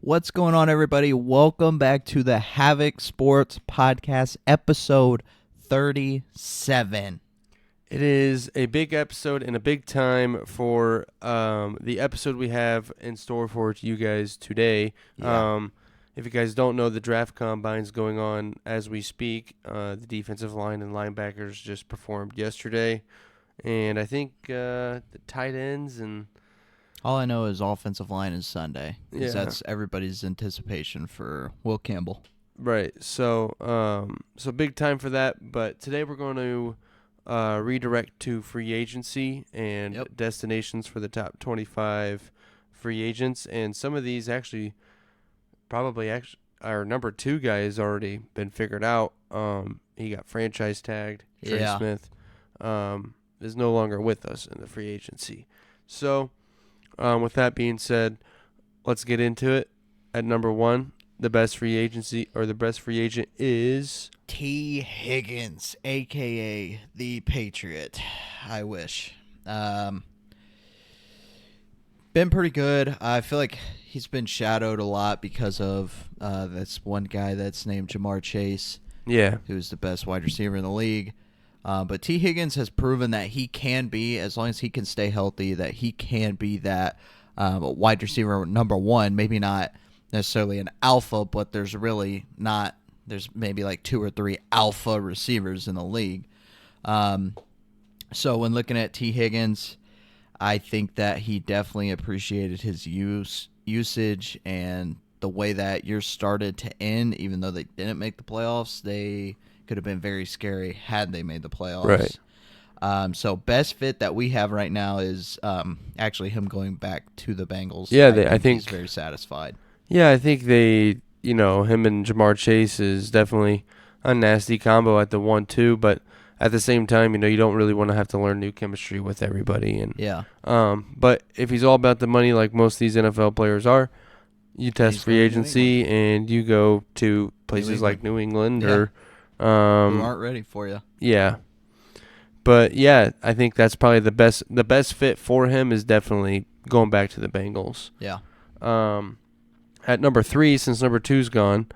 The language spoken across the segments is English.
What's going on, everybody? Welcome back to the Havoc Sports Podcast, episode 37. It is a big episode and a big time for the episode we have in store for you guys today. Yeah. If you guys don't know, the draft combine is going on as we speak. The defensive line and linebackers just performed yesterday. And I think the tight ends and All I know is offensive line is Sunday, because Yeah. that's everybody's anticipation for Will Campbell. right. So big time for that. But today we're going to redirect to free agency and Yep. destinations for the top 25 free agents. And some of these probably our number 2 guy has already been figured out. He got franchise tagged. Trey Yeah. Smith is no longer with us in the free agency. So with that being said, let's get into it. At number 1, the best free agent is T. Higgins, a.k.a. the Patriot. I wish. Been pretty good. I feel like he's been shadowed a lot because of this one guy that's named Jamar Chase, yeah. who's the best wide receiver in the league. But T. Higgins has proven that he can be, as long as he can stay healthy, that he can be that wide receiver number one. Maybe not necessarily an alpha, but there's maybe like 2 or 3 alpha receivers in the league. So when looking at T. Higgins, I think that he definitely appreciated his usage and the way that year started to end. Even though they didn't make the playoffs, they could have been very scary had they made the playoffs. Right. So best fit that we have right now is actually him going back to the Bengals. Yeah, I think he's very satisfied. Yeah, I think him and Jamar Chase is definitely a nasty combo at the 1-2, but at the same time, you don't really want to have to learn new chemistry with everybody. And Yeah. But if he's all about the money, like most of these NFL players are, you test He's free going to New agency and you go to places like New England Yeah. or Who aren't ready for you. yeah. But yeah, I think that's probably the best fit for him is definitely going back to the Bengals. Yeah. At number 3, since number 2's gone,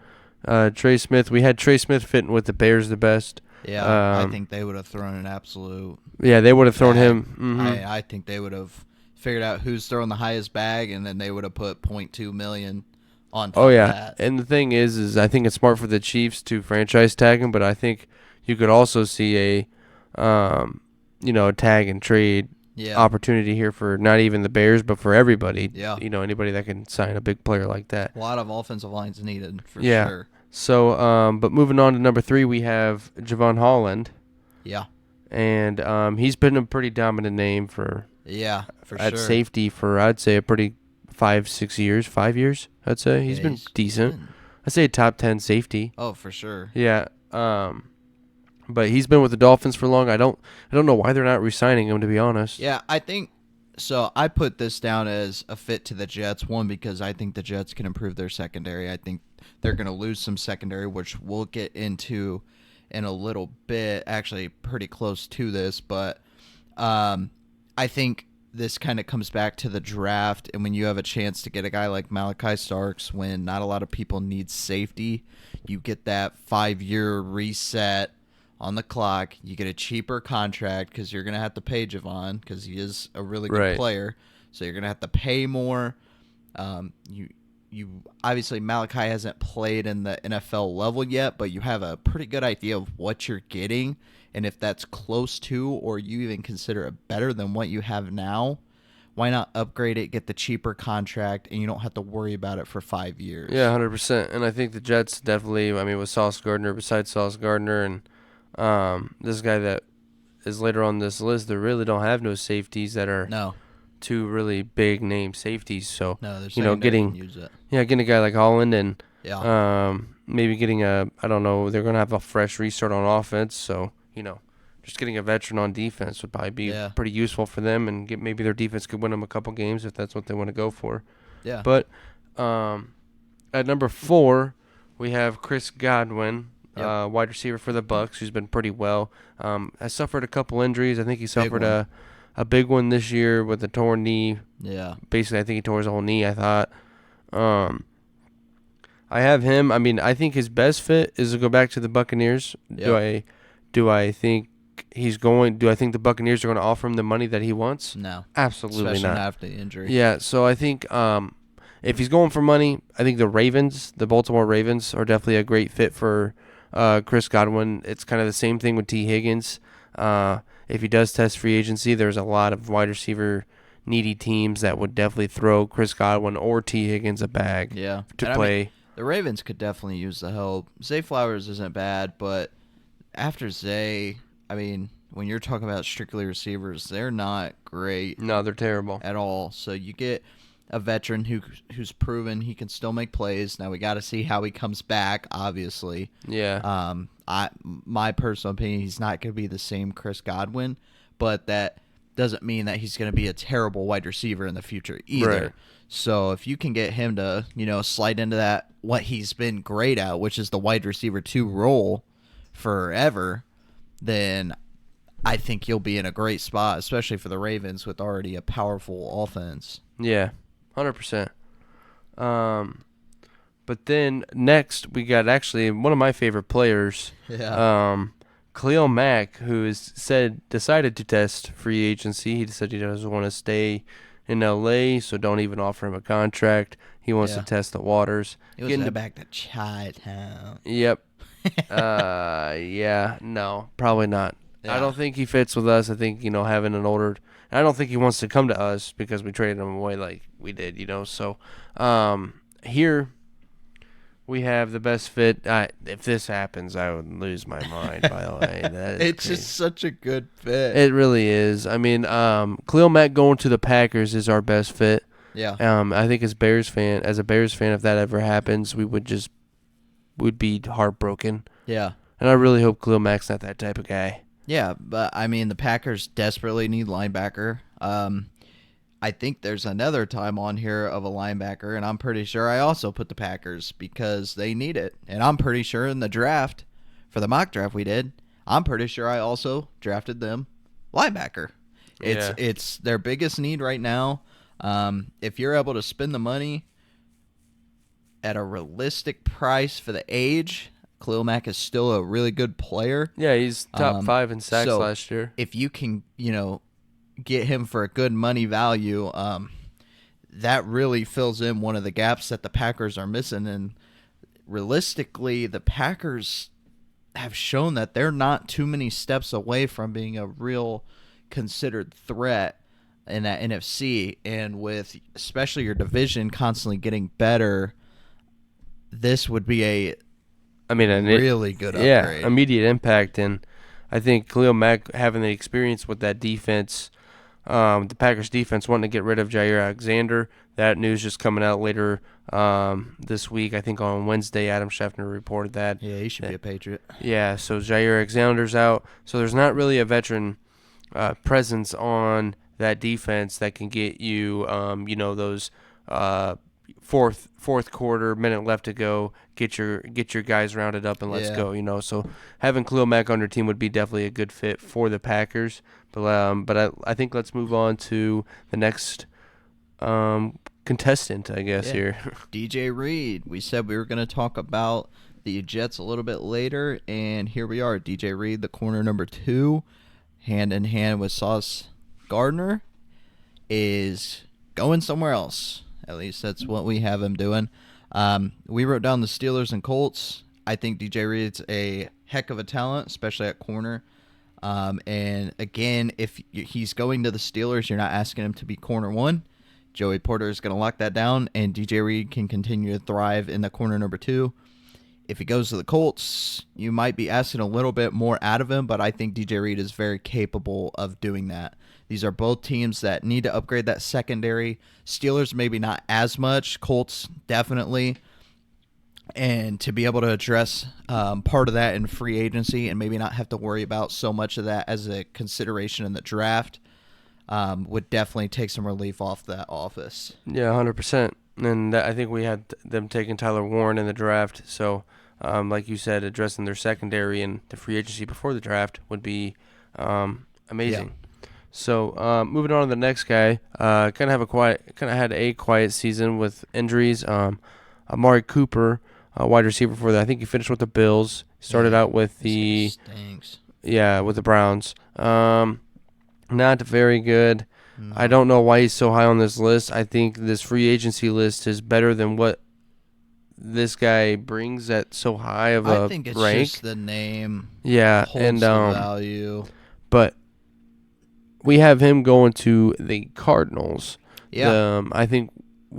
Trey Smith. We had Trey Smith fitting with the Bears the best. Yeah, I think they would have thrown an absolute. Yeah, they would have thrown bag. him. Mm-hmm. I think they would have figured out who's throwing the highest bag, and then they would have put $0.2 million on top Oh yeah, of that. and the thing is I think it's smart for the Chiefs to franchise tag him, but I think you could also see a tag and trade opportunity here for not even the Bears, but for everybody. Yeah. Anybody that can sign a big player like that. A lot of offensive lines needed for Yeah. sure. So, but moving on to number 3, we have Javon Holland, Yeah. and he's been a pretty dominant name for at safety for I'd say a pretty 5 years. I'd say he's been decent. I'd say a top 10 safety. Oh, for sure. Yeah. But he's been with the Dolphins for long. I don't know why they're not re-signing him, to be honest. Yeah, I think so. I put this down as a fit to the Jets. One, because I think the Jets can improve their secondary. I think they're going to lose some secondary, which we'll get into in a little bit. Actually, pretty close to this, but I think this kind of comes back to the draft. And when you have a chance to get a guy like Malachi Starks, when not a lot of people need safety, you get that 5-year reset on the clock. You get a cheaper contract because you're going to have to pay Javon because he is a really good player. So you're going to have to pay more. You obviously, Malachi hasn't played in the NFL level yet, but you have a pretty good idea of what you're getting. And if that's close to, or you even consider it better than what you have now, why not upgrade it, get the cheaper contract, and you don't have to worry about it for 5 years? Yeah, 100%. And I think the Jets definitely, with Sauce Gardner, besides Sauce Gardner and this guy that is later on this list, they really don't have no safeties that are two really big name safeties. So, getting a guy like Holland and maybe getting they're going to have a fresh restart on offense. So, just getting a veteran on defense would probably be pretty useful for them, and maybe their defense could win them a couple games if that's what they want to go for. Yeah. But at number 4, we have Chris Godwin, wide receiver for the Bucs, who's been pretty well. Has suffered a couple injuries. I think he suffered a big one this year with a torn knee. Yeah. Basically, I think he tore his whole knee, I thought. I have him. I mean, I think his best fit is to go back to the Buccaneers. Yep. Do I think do I think the Buccaneers are going to offer him the money that he wants? No. Absolutely Especially not. after the injury. Yeah, so I think if he's going for money, I think the Baltimore Ravens are definitely a great fit for Chris Godwin. It's kind of the same thing with T. Higgins. If he does test free agency, there's a lot of wide receiver needy teams that would definitely throw Chris Godwin or T. Higgins a bag to play. I mean, the Ravens could definitely use the help. Zay Flowers isn't bad, but after Zay, I mean, when you're talking about strictly receivers, they're not great. No, they're terrible at all. So you get a veteran who's proven he can still make plays. Now we got to see how he comes back. Obviously, yeah. My personal opinion, he's not going to be the same Chris Godwin, but that doesn't mean that he's going to be a terrible wide receiver in the future either. Right. So if you can get him to, slide into that what he's been great at, which is the wide receiver 2 role forever, then I think you'll be in a great spot, especially for the Ravens with already a powerful offense. Yeah, 100%. But then next we got actually one of my favorite players, Khalil Mack, who decided to test free agency. He said he doesn't want to stay in LA, so don't even offer him a contract. He wants to test the waters. He was going back to Chi-Town. Yep. Yeah, no, probably not. Yeah. I don't think he fits with us. I think, having an older... I don't think he wants to come to us because we traded him away like we did, So, here we have the best fit. If this happens, I would lose my mind, by the way. It's crazy. Just such a good fit. It really is. I mean, Khalil Mack going to the Packers is our best fit. Yeah. I think as a Bears fan, if that ever happens, we'd be heartbroken. Yeah. And I really hope Khalil Mack's not that type of guy. Yeah, but I mean, the Packers desperately need linebacker. I think there's another time on here of a linebacker, and I'm pretty sure I also put the Packers because they need it. And I'm pretty sure in the draft, for the mock draft we did, I'm pretty sure I also drafted them linebacker. It's their biggest need right now. If you're able to spend the money at a realistic price for the age, Khalil Mack is still a really good player. Yeah, he's top 5 in sacks last year. If you can, get him for a good money value, that really fills in one of the gaps that the Packers are missing. And realistically, the Packers have shown that they're not too many steps away from being a real considered threat in that NFC. And with especially your division constantly getting better, this would be a really good upgrade. Yeah, immediate impact. And I think Khalil Mack having the experience with that defense, the Packers defense wanting to get rid of Jair Alexander. That news just coming out later this week. I think on Wednesday, Adam Schefter reported that. Yeah, he should be a Patriot. Yeah, so Jair Alexander's out. So there's not really a veteran presence on that defense that can get you, those fourth quarter, minute left to go, get your guys rounded up and let's go. So having Khalil Mack on your team would be definitely a good fit for the Packers. But I think let's move on to the next contestant, I guess, here. DJ Reed. We said we were going to talk about the Jets a little bit later, and here we are. DJ Reed, the corner number 2, hand in hand with Sauce Gardner, is going somewhere else. At least that's what we have him doing. We wrote down the Steelers and Colts. I think DJ Reed's a heck of a talent, especially at corner. And again, if he's going to the Steelers, you're not asking him to be corner 1. Joey Porter is going to lock that down, and DJ Reed can continue to thrive in the corner number 2. If he goes to the Colts, you might be asking a little bit more out of him, but I think DJ Reed is very capable of doing that. These are both teams that need to upgrade that secondary. Steelers maybe not as much. Colts definitely. And to be able to address part of that in free agency and maybe not have to worry about so much of that as a consideration in the draft would definitely take some relief off that office. Yeah, 100%. And I think we had them taking Tyler Warren in the draft. So, like you said, addressing their secondary and the free agency before the draft would be amazing. Yeah. So, moving on to the next guy, kind of had a quiet season with injuries. Amari Cooper wide receiver for that. I think he finished with the Bills. Started out with with the Browns. Not very good. No. I don't know why he's so high on this list. I think this free agency list is better than what this guy brings at so high of a rank. I think it's just the name. Yeah, holds the value. But we have him going to the Cardinals. Yeah. I think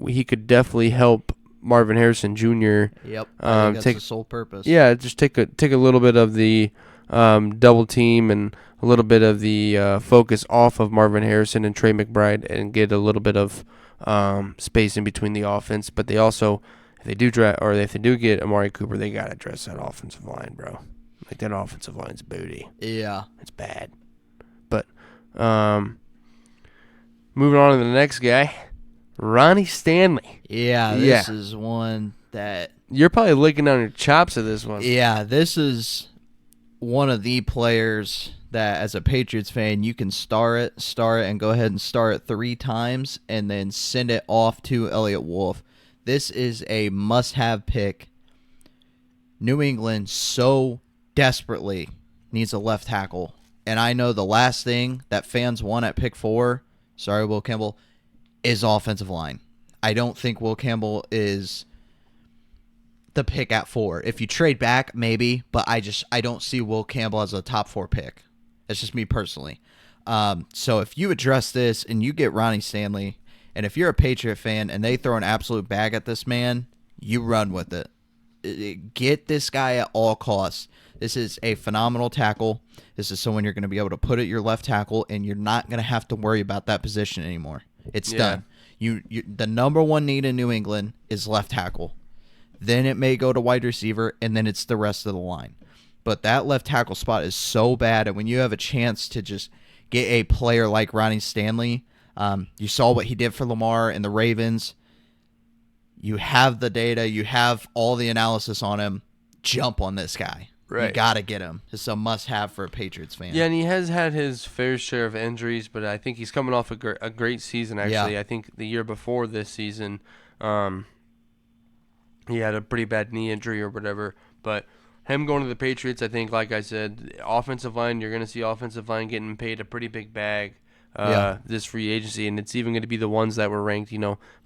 he could definitely help Marvin Harrison Jr. Yep. I think that's the sole purpose. Yeah, just take a little bit of the double team and a little bit of the focus off of Marvin Harrison and Trey McBride and get a little bit of space in between the offense. But they also, if they do get Amari Cooper, they gotta address that offensive line, bro. Like that offensive line's booty. Yeah, it's bad. But moving on to the next guy, Ronnie Stanley. Yeah, this is one that you're probably licking down your chops at this one. Yeah, this is one of the players that, as a Patriots fan, you can star it, and go ahead and star it 3 times, and then send it off to Elliott Wolf. This is a must-have pick. New England so desperately needs a left tackle, and I know the last thing that fans want at pick 4, sorry, Will Campbell, is offensive line. I don't think Will Campbell is the pick at 4. If you trade back, maybe, but I don't see Will Campbell as a top 4 pick. That's just me personally. So if you address this and you get Ronnie Stanley, and if you're a Patriot fan and they throw an absolute bag at this man, you run with it. Get this guy at all costs. This is a phenomenal tackle. This is someone you're going to be able to put at your left tackle, and you're not going to have to worry about that position anymore. It's done. You the number one need in New England is left tackle. Then it may go to wide receiver, and then it's the rest of the line. But that left tackle spot is so bad, and when you have a chance to just get a player like Ronnie Stanley, you saw what he did for Lamar and the Ravens. You have the data. You have all the analysis on him. Jump on this guy. Right. You got to get him. It's a must-have for a Patriots fan. Yeah, and he has had his fair share of injuries, but I think he's coming off a great season, actually. Yeah. I think the year before this season, he had a pretty bad knee injury or whatever. But him going to the Patriots, I think, like I said, offensive line, you're going to see offensive line getting paid a pretty big bag this free agency, and it's even going to be the ones that were ranked,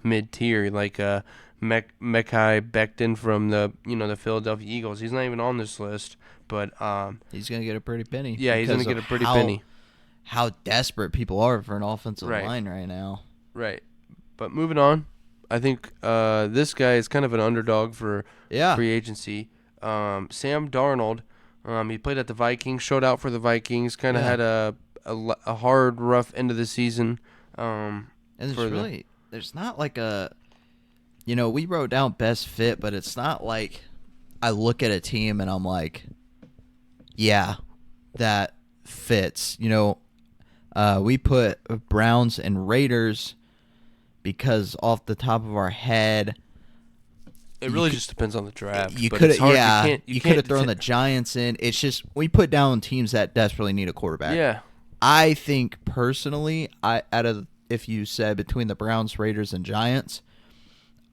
mid-tier, like Mekhi Becton from the Philadelphia Eagles. He's not even on this list, but he's going to get a pretty penny. Yeah, he's going to get a pretty penny. How desperate people are for an offensive line right now. Right. But moving on, I think this guy is kind of an underdog for free agency. Sam Darnold, he played at the Vikings, showed out for the Vikings, kind of had a hard, rough end of the season. And there's not like a, we wrote down best fit, but it's not like I look at a team and I'm like, yeah, that fits. We put Browns and Raiders because off the top of our head, it really just depends on the draft. You could have thrown the Giants in. It's just we put down teams that desperately need a quarterback. Yeah. I think personally, if you said between the Browns, Raiders, and Giants,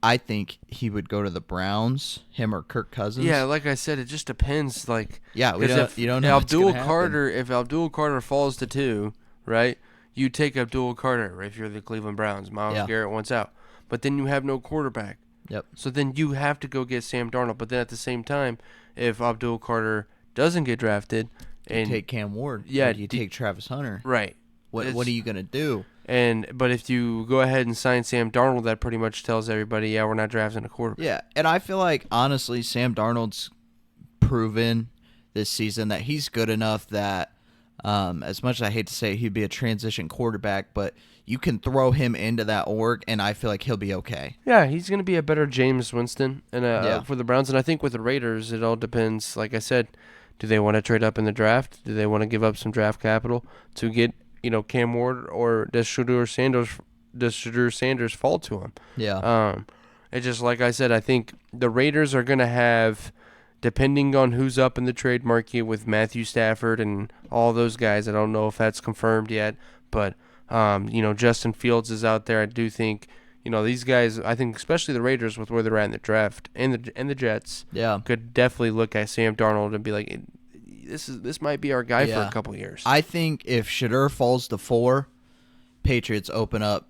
I think he would go to the Browns, him or Kirk Cousins. Yeah, like I said, it just depends. You don't know. If Abdul Carter falls to 2, right? You take Abdul Carter if you're the Cleveland Browns. Myles Garrett wants out, but then you have no quarterback. Yep. So then you have to go get Sam Darnold. But then at the same time, if Abdul Carter doesn't get drafted, you take Cam Ward. Yeah. You take Travis Hunter. Right. What are you gonna do? But if you go ahead and sign Sam Darnold, that pretty much tells everybody, we're not drafting a quarterback. Yeah, and I feel like honestly, Sam Darnold's proven this season that he's good enough that, as much as I hate to say it, he'd be a transition quarterback, but you can throw him into that org, and I feel like he'll be okay. Yeah, he's going to be a better Jameis Winston for the Browns. And I think with the Raiders, it all depends. Like I said, do they want to trade up in the draft? Do they want to give up some draft capital to get Cam Ward, or does Shedeur Sanders fall to him? Yeah. It's just like I said, I think the Raiders are going to have, depending on who's up in the trade market with Matthew Stafford and all those guys, I don't know if that's confirmed yet, but Justin Fields is out there. I do think these guys, I think especially the Raiders with where they're at in the draft and the Jets, could definitely look at Sam Darnold and be like, this might be our guy for a couple years. I think if Shedeur falls to 4, Patriots open up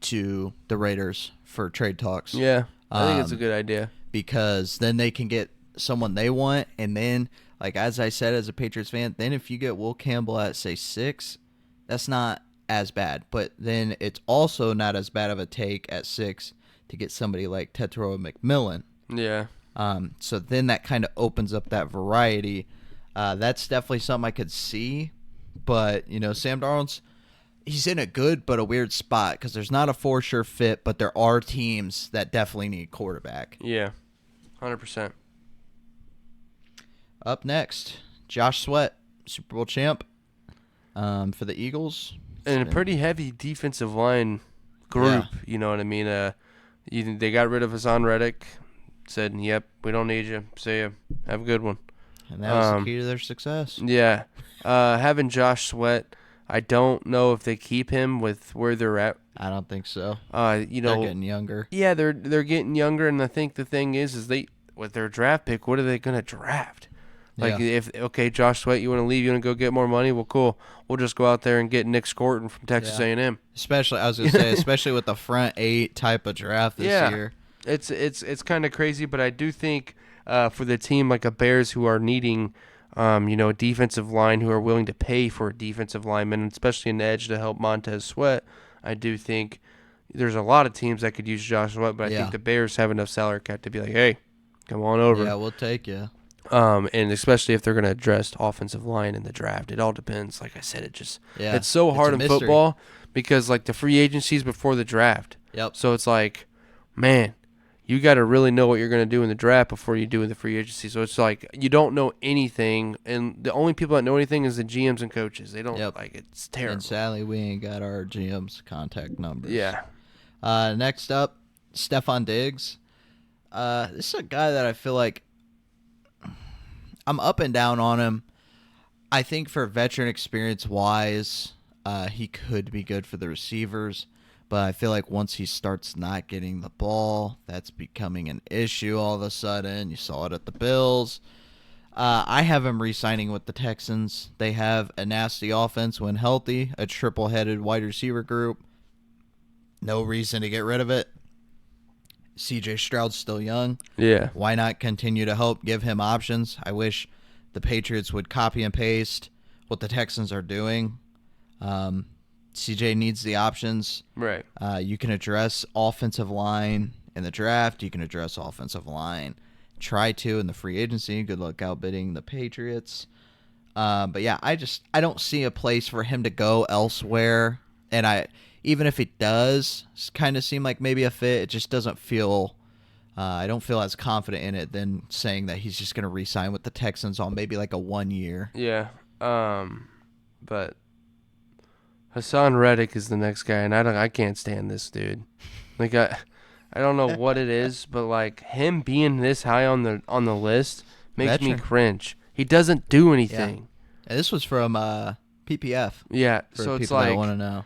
to the Raiders for trade talks. Yeah, I think it's a good idea because then they can get someone they want, and then, like as I said as a Patriots fan, then if you get Will Campbell at say 6, that's not as bad. But then it's also not as bad of a take at 6 to get somebody like Tetairoa McMillan. Yeah. So then that kind of opens up that variety. That's definitely something I could see. But, Sam Darnold's, he's in a good but a weird spot because there's not a for sure fit, but there are teams that definitely need quarterback. Yeah, 100%. Up next, Josh Sweat, Super Bowl champ for the Eagles. And a pretty heavy defensive line group, you know what I mean? They got rid of Hassan Reddick, said, yep, we don't need you. See ya. Have a good one. And that was the key to their success. Yeah. Having Josh Sweat, I don't know if they keep him with where they're at. I don't think so. They're getting younger. Yeah, they're getting younger, and I think the thing is they with their draft pick, what are they going to draft? Like, Josh Sweat, you want to leave, you want to go get more money? Well, cool. We'll just go out there and get Nick Scorton from Texas A&M. Especially, I was going to say, especially with the front 8 type of draft this year. It's kind of crazy, but I do think for the team like a Bears who are needing, a defensive line, who are willing to pay for a defensive lineman, especially an edge to help Montez Sweat, I do think there's a lot of teams that could use Josh Sweat, but I think the Bears have enough salary cap to be like, hey, come on over. Yeah, we'll take you. And especially if they're going to address offensive line in the draft. It all depends. Like I said, it's so hard in football because, like, the free agency is before the draft. Yep. So it's like, man, you got to really know what you're going to do in the draft before you do in the free agency. So it's like you don't know anything, and the only people that know anything is the GMs and coaches. They don't it's terrible. And sadly, we ain't got our GM's contact numbers. Yeah. Next up, Stephon Diggs. This is a guy that I feel like I'm up and down on him. I think for veteran experience wise, he could be good for the receivers, but I feel like once he starts not getting the ball, that's becoming an issue all of a sudden. You saw it at the Bills. I have him re-signing with the Texans. They have a nasty offense when healthy, a triple-headed wide receiver group. No reason to get rid of it. CJ Stroud's still young. Yeah. Why not continue to help give him options? I wish the Patriots would copy and paste what the Texans are doing. CJ needs the options. Right. You can address offensive line in the draft. You can address offensive line. Try to in the free agency. Good luck outbidding the Patriots. But yeah, I don't see a place for him to go elsewhere. And even if it does kind of seem like maybe a fit, it just doesn't feel I don't feel as confident in it than saying that he's just going to re-sign with the Texans on maybe like a 1 year. Yeah. But Hassan Reddick is the next guy, and I can't stand this dude. Like I don't know what it is, but like him being this high on the list makes me cringe. He doesn't do anything. Yeah. And this was from PPF. Yeah, so it's like that want to know.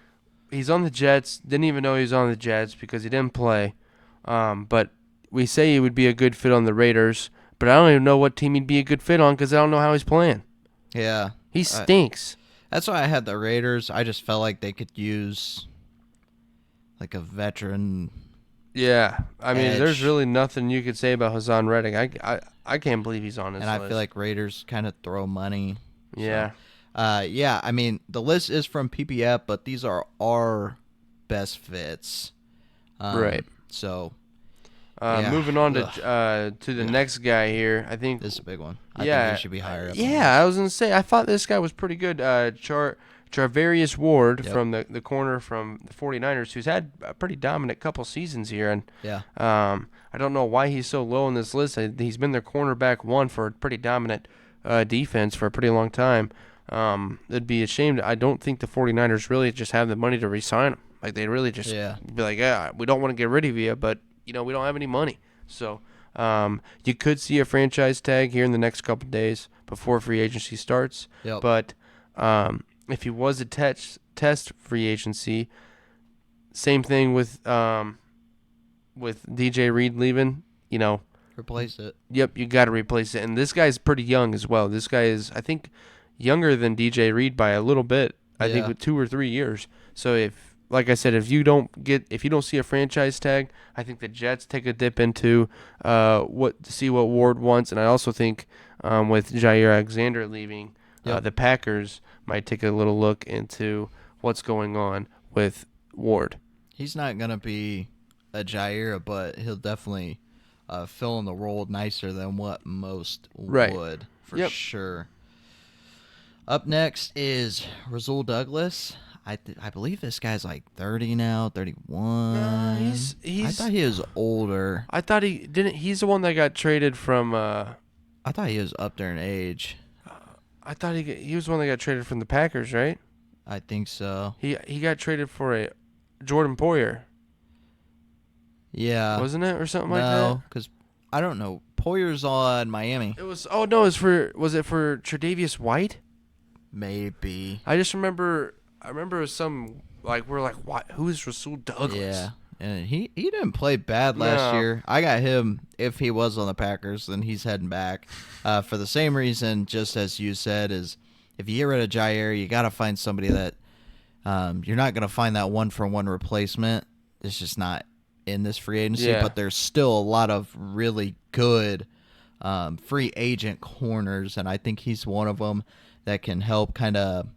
He's on the Jets. Didn't even know he was on the Jets because he didn't play. But we say he would be a good fit on the Raiders, but I don't even know what team he'd be a good fit on because I don't know how he's playing. Yeah. He stinks. That's why I had the Raiders. I just felt like they could use like a veteran. Yeah. I mean, edge. There's really nothing you could say about Hassan Reddick. I can't believe he's on his list. And I feel like Raiders kind of throw money. Yeah. Yeah, I mean, the list is from PPF, but these are our best fits. Right. So, moving on to the next guy here, I think this is a big one. I think he should be higher up. Yeah, I was gonna say I thought this guy was pretty good. Charvarius Ward from the corner from the 49ers, who's had a pretty dominant couple seasons here, and I don't know why he's so low on this list. He's been their cornerback one for a pretty dominant defense for a pretty long time. It'd be a shame. I don't think the 49ers really just have the money to re-sign him. Like, they really just be like, yeah, we don't want to get rid of you, but, we don't have any money. So you could see a franchise tag here in the next couple of days before free agency starts. Yep. But if he was a test free agency, same thing with DJ Reed leaving. Replace it. Yep, you got to replace it. And this guy's pretty young as well. This guy is, I think, younger than DJ Reed by a little bit. I think with 2 or 3 years. So like I said, if you don't see a franchise tag, I think the Jets take a dip into to see what Ward wants. And I also think with Jair Alexander leaving, the Packers might take a little look into what's going on with Ward. He's not gonna be a Jair, but he'll definitely fill in the role nicer than what most would, for sure. Up next is Rasul Douglas. I believe this guy's like 30 now, 31. He's I thought he was older. I thought he didn't. He's the one that got traded from. I thought he was up there in age. I thought he was the one that got traded from the Packers, right? I think so. He got traded for a Jordan Poyer. Yeah. Wasn't it or something like that? No, because I don't know. Poyer's on Miami. It was. Oh no, was it for Tre'Davious White? Maybe. I just remember. I remember it was some we're like, what? Who is Rasul Douglas? Yeah, and he didn't play bad last year. I got him. If he was on the Packers, then he's heading back. For the same reason, just as you said, is if you get rid of Jair, you got to find somebody that you're not going to find that 1-for-1 replacement. It's just not in this free agency. Yeah. But there's still a lot of really good free agent corners, and I think he's one of them that can help kind of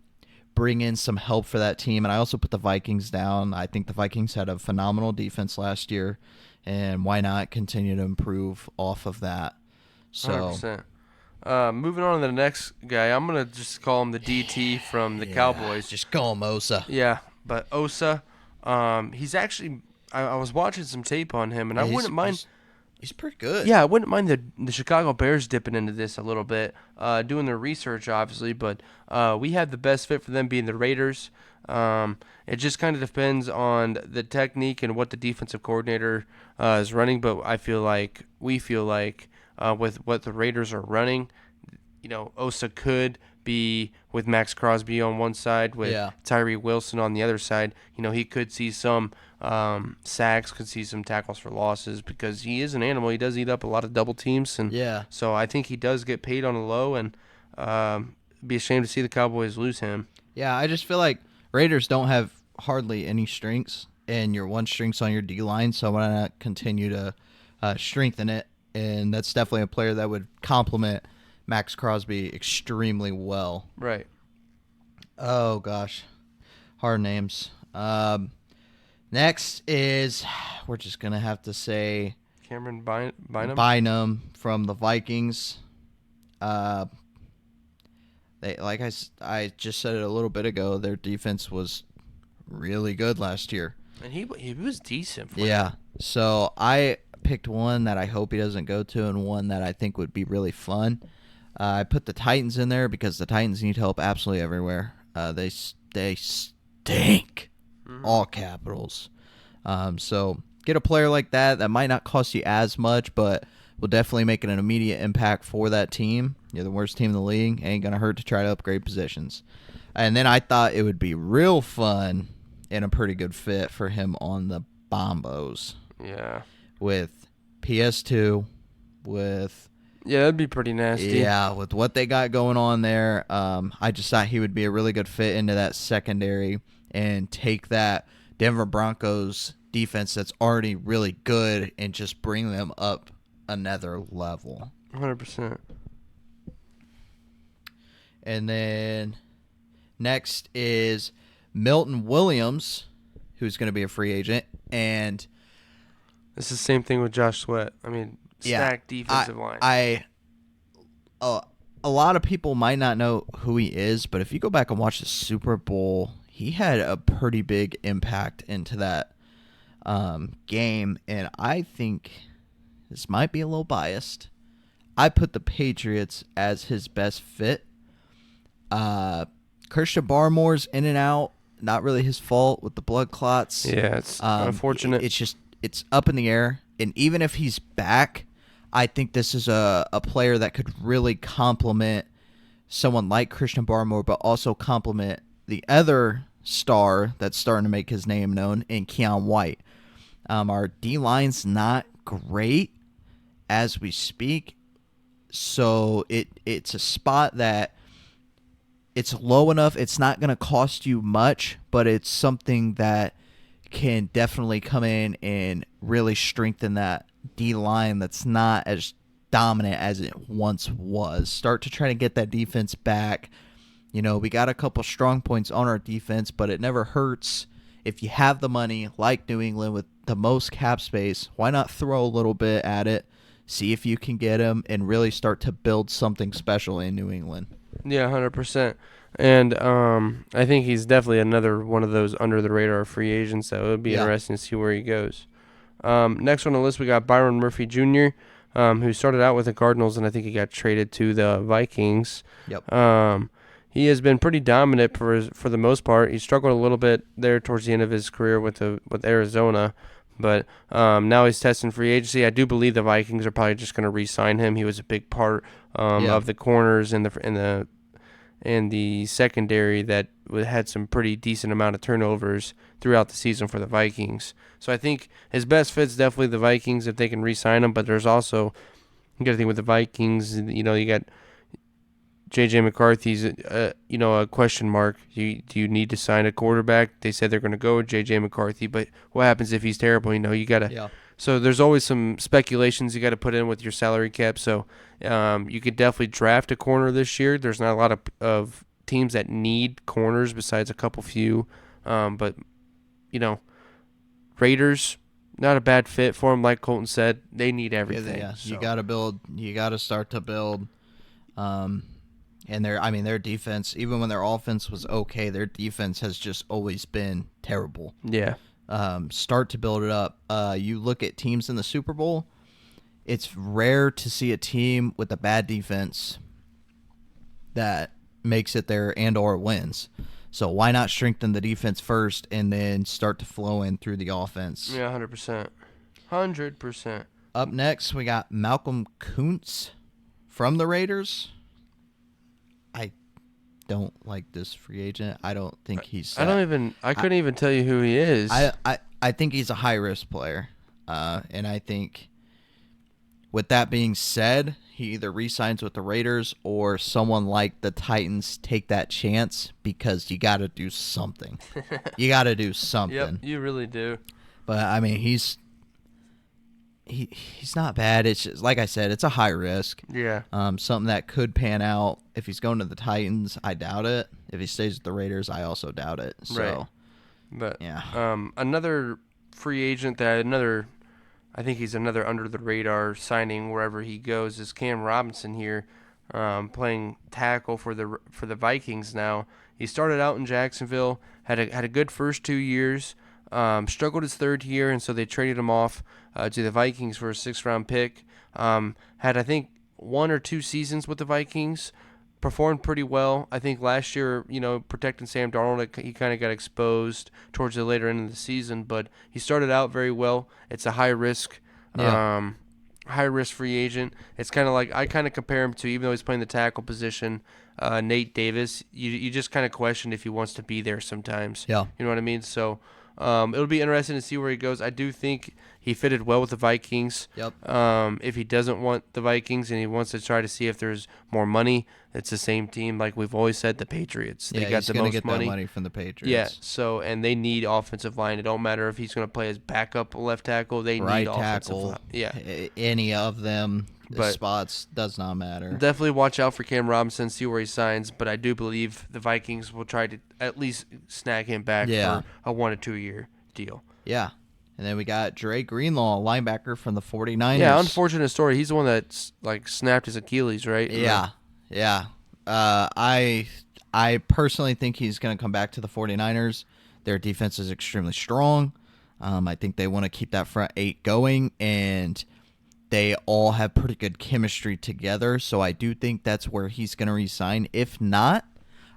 bring in some help for that team. And I also put the Vikings down. I think the Vikings had a phenomenal defense last year, and why not continue to improve off of that? So 100%. Moving on to the next guy, I'm going to just call him the DT from the Cowboys. Just call him Osa. Yeah, but Osa, he's actually, I was watching some tape on him, and I wouldn't mind. He's pretty good. Yeah, I wouldn't mind the Chicago Bears dipping into this a little bit, doing their research, obviously, but we had the best fit for them being the Raiders. It just kind of depends on the technique and what the defensive coordinator is running, but we feel like with what the Raiders are running, Osa could be with Max Crosby on one side, with Tyree Wilson on the other side. He could see some sacks, could see some tackles for losses, because he is an animal. He does eat up a lot of double teams, and so I think he does get paid on the low, and be ashamed to see the Cowboys lose him. Yeah, I just feel like Raiders don't have hardly any strengths, and your one strength's on your D-line, so why not continue to strengthen it? And that's definitely a player that would complement Max Crosby extremely well. Right. Oh, gosh. Hard names. Next is, we're just going to have to say Cameron Bynum? Bynum from the Vikings. I just said it a little bit ago, their defense was really good last year. And he was decent. So I picked one that I hope he doesn't go to, and one that I think would be really fun. I put the Titans in there because the Titans need help absolutely everywhere. They stink. All capitals. So get a player like that might not cost you as much, but will definitely make an immediate impact for that team. You're the worst team in the league. Ain't going to hurt to try to upgrade positions. And then I thought it would be real fun and a pretty good fit for him on the Bombos. Yeah. With PS2, with... Yeah, that'd be pretty nasty. Yeah, with what they got going on there, I just thought he would be a really good fit into that secondary and take that Denver Broncos defense that's already really good and just bring them up another level. 100%. And then next is Milton Williams, who's going to be a free agent. And it's the same thing with Josh Sweat. I mean, stacked defensive line. A lot of people might not know who he is, but if you go back and watch the Super Bowl, he had a pretty big impact into that game. And I think this might be a little biased. I put the Patriots as his best fit. Christian Barmore's in and out. Not really his fault with the blood clots. Yeah, it's unfortunate. It's up in the air. And even if he's back, I think this is a player that could really complement someone like Christian Barmore, but also complement the other star that's starting to make his name known in Keon White. Our D-line's not great as we speak, so it's a spot that it's low enough. It's not going to cost you much, but it's something that can definitely come in and really strengthen that D-line that's not as dominant as it once was. Start to try to get that defense back. You know, we got a couple strong points on our defense, but it never hurts if you have the money, like New England with the most cap space. Why not throw a little bit at it, see if you can get them, and really start to build something special in New England. Yeah, 100%. And I think he's definitely another one of those under-the-radar free agents that would be interesting to see where he goes. Next on the list, we got Byron Murphy Jr., who started out with the Cardinals, and I think he got traded to the Vikings. Yep. He has been pretty dominant for the most part. He struggled a little bit there towards the end of his career with Arizona, but now he's testing free agency. I do believe the Vikings are probably just going to re-sign him. He was a big part of the corners in the secondary that had some pretty decent amount of turnovers throughout the season for the Vikings. So I think his best fit's definitely the Vikings if they can re-sign him. But there's also, you got to think with the Vikings, you know, you got J.J. McCarthy's, a question mark. Do you need to sign a quarterback? They said they're going to go with J.J. McCarthy, but what happens if he's terrible? You know, you got to. Yeah. So there's always some speculations you got to put in with your salary cap. So you could definitely draft a corner this year. There's not a lot of teams that need corners besides a couple few. But, you know, Raiders, not a bad fit for them. Like Colton said, they need everything. Yeah. So. You got to build. You got to start to build. And their defense, even when their offense was okay, their defense has just always been terrible. Yeah. Start to build it up. You look at teams in the Super Bowl, it's rare to see a team with a bad defense that makes it there and or wins. So why not strengthen the defense first and then start to flow in through the offense? Yeah, 100%. 100%. Up next, we got Malcolm Kuntz from the Raiders. I don't like this free agent. I don't think he's. I couldn't even tell you who he is. I think he's a high risk player, and I think. With that being said, he either re-signs with the Raiders or someone like the Titans take that chance because you got to do something. You got to do something. Yep, you really do. But I mean, he's not bad. It's just, like I said, it's a high risk. Yeah. Something that could pan out. If he's going to the Titans, I doubt it. If he stays with the Raiders, I also doubt it. So, right. But yeah. Another free agent I think he's another under the radar signing wherever he goes is Cam Robinson here, playing tackle for the Vikings now. He started out in Jacksonville, had a good first 2 years. Struggled his third year, and so they traded him off to the Vikings for a 6th-round pick. Had, I think, 1 or 2 seasons with the Vikings. Performed pretty well. I think last year, protecting Sam Darnold, he kind of got exposed towards the later end of the season, but he started out very well. It's a high-risk free agent. It's kind of like I kind of compare him to, even though he's playing the tackle position, Nate Davis. You just kind of question if he wants to be there sometimes. Yeah. You know what I mean? So it'll be interesting to see where he goes. I do think he fitted well with the Vikings. Yep. If he doesn't want the Vikings and he wants to try to see if there's more money, it's the same team like we've always said, the Patriots. They got the most get money. That money from the Patriots. Yeah. So and they need offensive line. It don't matter if he's going to play as backup left tackle. They need offensive line. Yeah. Any of them. Spots does not matter. Definitely watch out for Cam Robinson, see where he signs, but I do believe the Vikings will try to at least snag him back for a 1 or 2 year deal. Yeah. And then we got Dre Greenlaw, a linebacker from the 49ers. Yeah, unfortunate story. He's the one that snapped his Achilles, right? Yeah. Yeah. I personally think he's going to come back to the 49ers. Their defense is extremely strong. I think they want to keep that front 8 going, and they all have pretty good chemistry together, so I do think that's where he's going to resign. If not,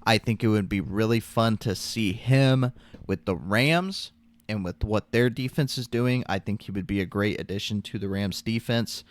I think it would be really fun to see him with the Rams and with what their defense is doing. I think he would be a great addition to the Rams defense.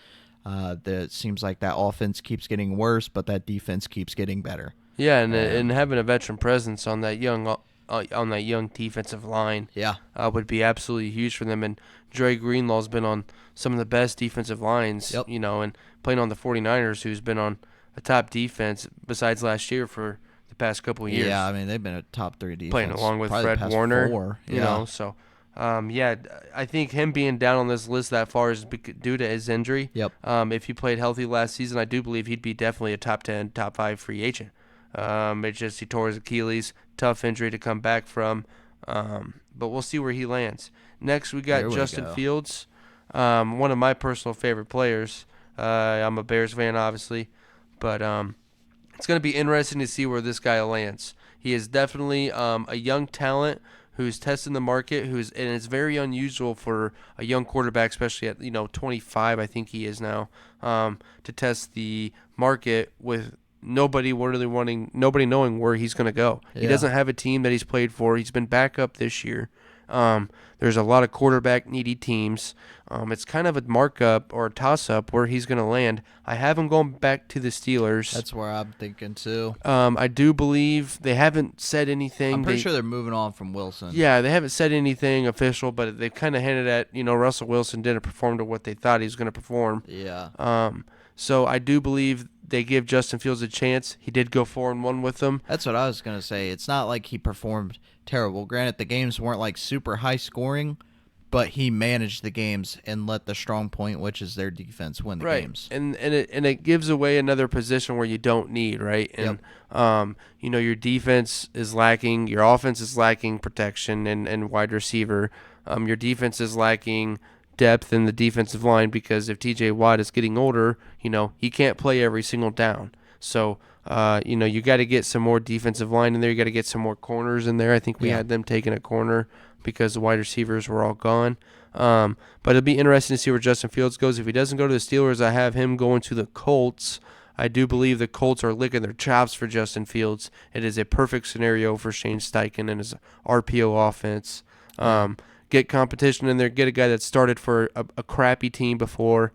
It seems like that offense keeps getting worse, but that defense keeps getting better. Yeah, and having a veteran presence on that young on that young defensive line. Yeah. Would be absolutely huge for them. And Dre Greenlaw's been on some of the best defensive lines, Yep. And playing on the 49ers, who's been on a top defense besides last year for the past couple of years. Yeah, I mean, they've been a top 3 defense. Playing along with Fred Warner. 4. So, I think him being down on this list that far is due to his injury. Yep. If he played healthy last season, I do believe he'd be definitely a top 10, top 5 free agent. It's just he tore his Achilles, tough injury to come back from. But we'll see where he lands. Next, we got Justin Fields, one of my personal favorite players. I'm a Bears fan, obviously, but it's going to be interesting to see where this guy lands. He is definitely a young talent who's testing the market, and it's very unusual for a young quarterback, especially at 25, I think he is now, to test the market with nobody knowing where he's going to go. Yeah. He doesn't have a team that he's played for. He's been back up this year. There's a lot of quarterback needy teams. It's kind of a markup or a toss-up where he's going to land. I have him going back to the Steelers. That's where I'm thinking too. I do believe they haven't said anything. I'm pretty sure they're moving on from Wilson. Yeah, they haven't said anything official, but they've kind of hinted at, Russell Wilson didn't perform to what they thought he was going to perform. Yeah. So I do believe they give Justin Fields a chance. He did go 4-1 with them. That's what I was going to say. It's not like he performed terrible. Granted, the games weren't like super high scoring, but he managed the games and let the strong point, which is their defense, win the games. And it gives away another position where you don't need, right? And your defense is lacking, your offense is lacking protection and wide receiver. Your defense is lacking depth in the defensive line because if TJ Watt is getting older, he can't play every single down. So, you got to get some more defensive line in there. You got to get some more corners in there. I think we had them taking a corner because the wide receivers were all gone. But it'll be interesting to see where Justin Fields goes. If he doesn't go to the Steelers, I have him going to the Colts. I do believe the Colts are licking their chops for Justin Fields. It is a perfect scenario for Shane Steichen and his RPO offense. Get competition in there. Get a guy that started for a crappy team before.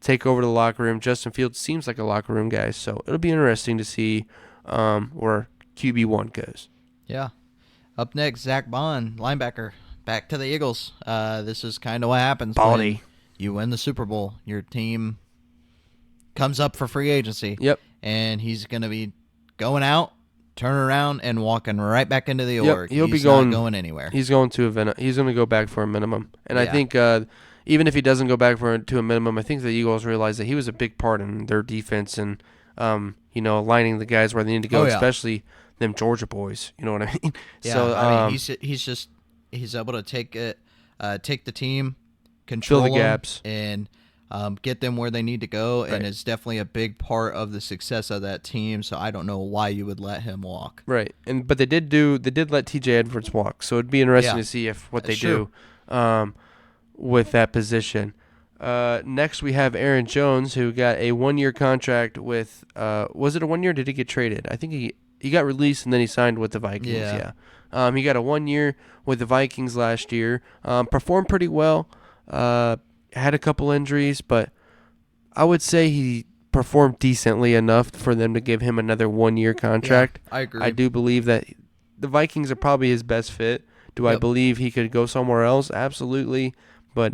Take over the locker room. Justin Fields seems like a locker room guy, so it'll be interesting to see where QB1 goes. Yeah. Up next, Zach Bond, linebacker, back to the Eagles. This is kind of what happens when you win the Super Bowl. Your team comes up for free agency. Yep. And he's going to be going out, turning around, and walking right back into the org. He'll be not going anywhere. He's going to he's going to go back for a minimum. And I think even if he doesn't go back to a minimum, I think the Eagles realize that he was a big part in their defense and aligning the guys where they need to go, especially them Georgia boys. You know what I mean? Yeah. So he's able to take the team, control fill the gaps, and get them where they need to go, and it's definitely a big part of the success of that team. So I don't know why you would let him walk. Right, but they did let TJ Edwards walk. So it'd be interesting to see what they do with that position. Next, we have Aaron Jones, who got a 1-year contract with. Was it a 1 year? Or did he get traded? I think he got released and then he signed with the Vikings. Yeah. He got a 1 year with the Vikings last year. Performed pretty well. Had a couple injuries, but I would say he performed decently enough for them to give him another 1 year contract. Yeah, I agree. I do believe that the Vikings are probably his best fit. Do I believe he could go somewhere else? Absolutely. But,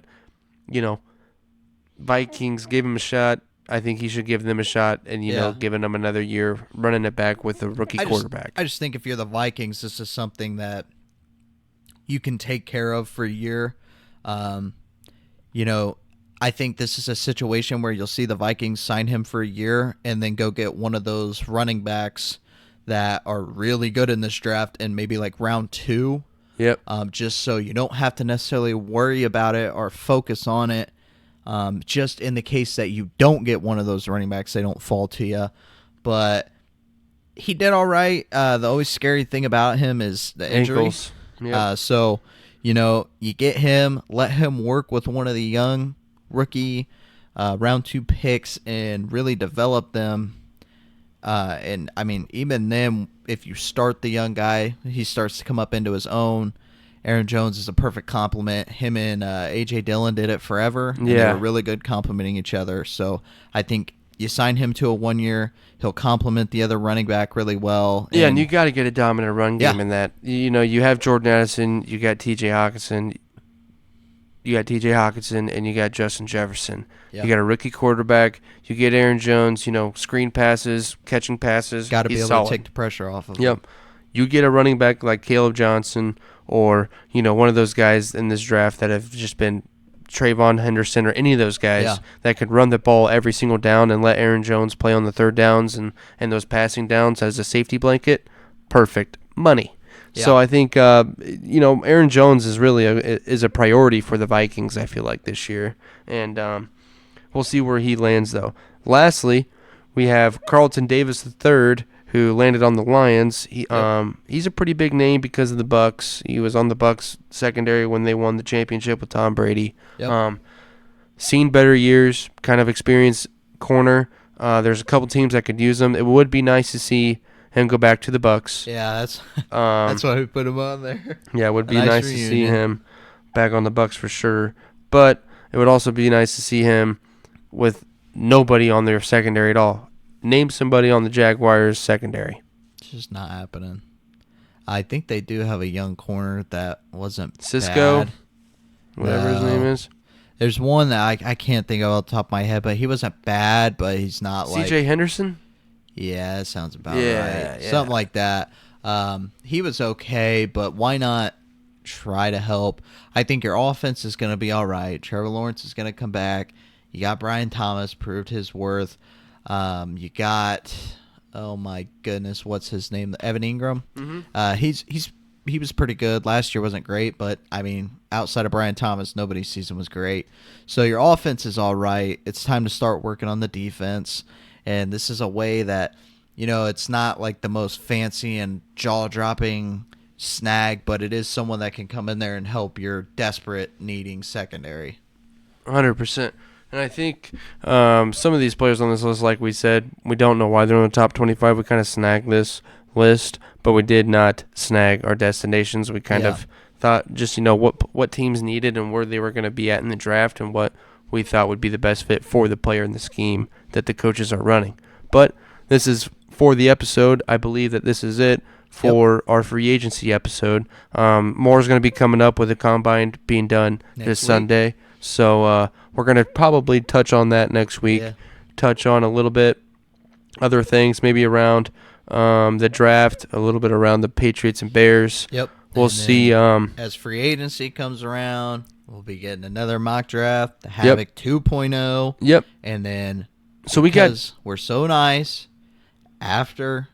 Vikings gave him a shot. I think he should give them a shot and, giving them another year, running it back with a rookie quarterback. I just think if you're the Vikings, this is something that you can take care of for a year. I think this is a situation where you'll see the Vikings sign him for a year and then go get one of those running backs that are really good in this draft and maybe like round 2. Yep. Just so you don't have to necessarily worry about it or focus on it. Just in the case that you don't get one of those running backs, they don't fall to you. But he did all right. The always scary thing about him is the injuries. Yep. So, you get him, let him work with one of the young rookie round 2 picks and really develop them. And, I mean, even then, if you start the young guy, he starts to come up into his own. Aaron Jones is a perfect complement. Him and A.J. Dillon did it forever. And they were really good complementing each other. So I think you sign him to a 1 year. He'll complement the other running back really well. Yeah, and you got to get a dominant run game in that. You know, you have Jordan Addison, you got T.J. Hockenson, and you got Justin Jefferson. You got a rookie quarterback. You get Aaron Jones, screen passes, catching passes. Got to be able to take the pressure off of him. Yep. You get a running back like Caleb Johnson or, one of those guys in this draft that have just been Trayvon Henderson or any of those guys that could run the ball every single down and let Aaron Jones play on the third downs and those passing downs as a safety blanket. Perfect money. Yeah. So I think, Aaron Jones is really a priority for the Vikings, I feel like, this year. And we'll see where he lands, though. Lastly, we have Carlton Davis III, who landed on the Lions. He's a pretty big name because of the Bucs. He was on the Bucs secondary when they won the championship with Tom Brady. Yep. Seen better years, kind of experienced corner. There's a couple teams that could use him. It would be nice to see him go back to the Bucs. Yeah, that's why we put him on there. Yeah, it would be nice to see him back on the Bucs for sure. But it would also be nice to see him with nobody on their secondary at all. Name somebody on the Jaguars secondary. It's just not happening. I think they do have a young corner that wasn't Cisco, bad. Whatever his name is. There's one that I can't think of off the top of my head, but he wasn't bad, but he's not like... C.J. Henderson? Yeah, that sounds about right. Yeah. Something like that. He was okay, but why not try to help? I think your offense is going to be all right. Trevor Lawrence is going to come back. You got Brian Thomas, proved his worth. You got, oh my goodness, what's his name? Evan Ingram. Mm-hmm. He was pretty good. Last year wasn't great, but I mean, outside of Brian Thomas, nobody's season was great. So your offense is all right. It's time to start working on the defense, and this is a way that, it's not like the most fancy and jaw-dropping snag, but it is someone that can come in there and help your desperate needing secondary. 100%. And I think some of these players on this list, like we said, we don't know why they're in the top 25. We kind of snagged this list, but we did not snag our destinations. We kind of thought just, what teams needed and where they were going to be at in the draft and what we thought would be the best fit for the player in the scheme that the coaches are running. But this is for the episode. I believe that this is it for our free agency episode. More is going to be coming up with the combine being done this Sunday. So we're going to probably touch on that next week, touch on a little bit other things, maybe around the draft, a little bit around the Patriots and Bears. Yep. We'll see. As free agency comes around, we'll be getting another mock draft, the Havoc 2.0. Yep. And then we're so nice, after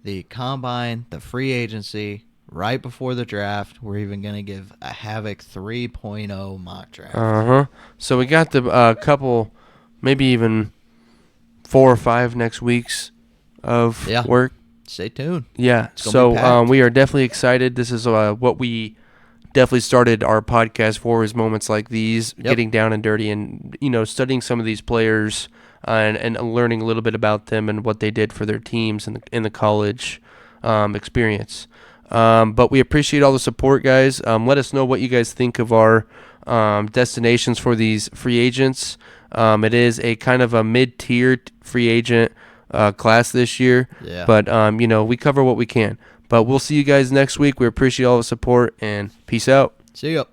the combine, the free agency, right before the draft, we're even going to give a Havoc 3.0 mock draft. So we got the couple, maybe even 4 or 5 next weeks of work. Stay tuned. Yeah. So we are definitely excited. This is what we definitely started our podcast for, is moments like these, getting down and dirty and, studying some of these players and learning a little bit about them and what they did for their teams in the college experience. But we appreciate all the support, guys. Let us know what you guys think of our destinations for these free agents. It is a kind of a mid-tier free agent class this year. Yeah. But, we cover what we can. But we'll see you guys next week. We appreciate all the support, and peace out. See ya.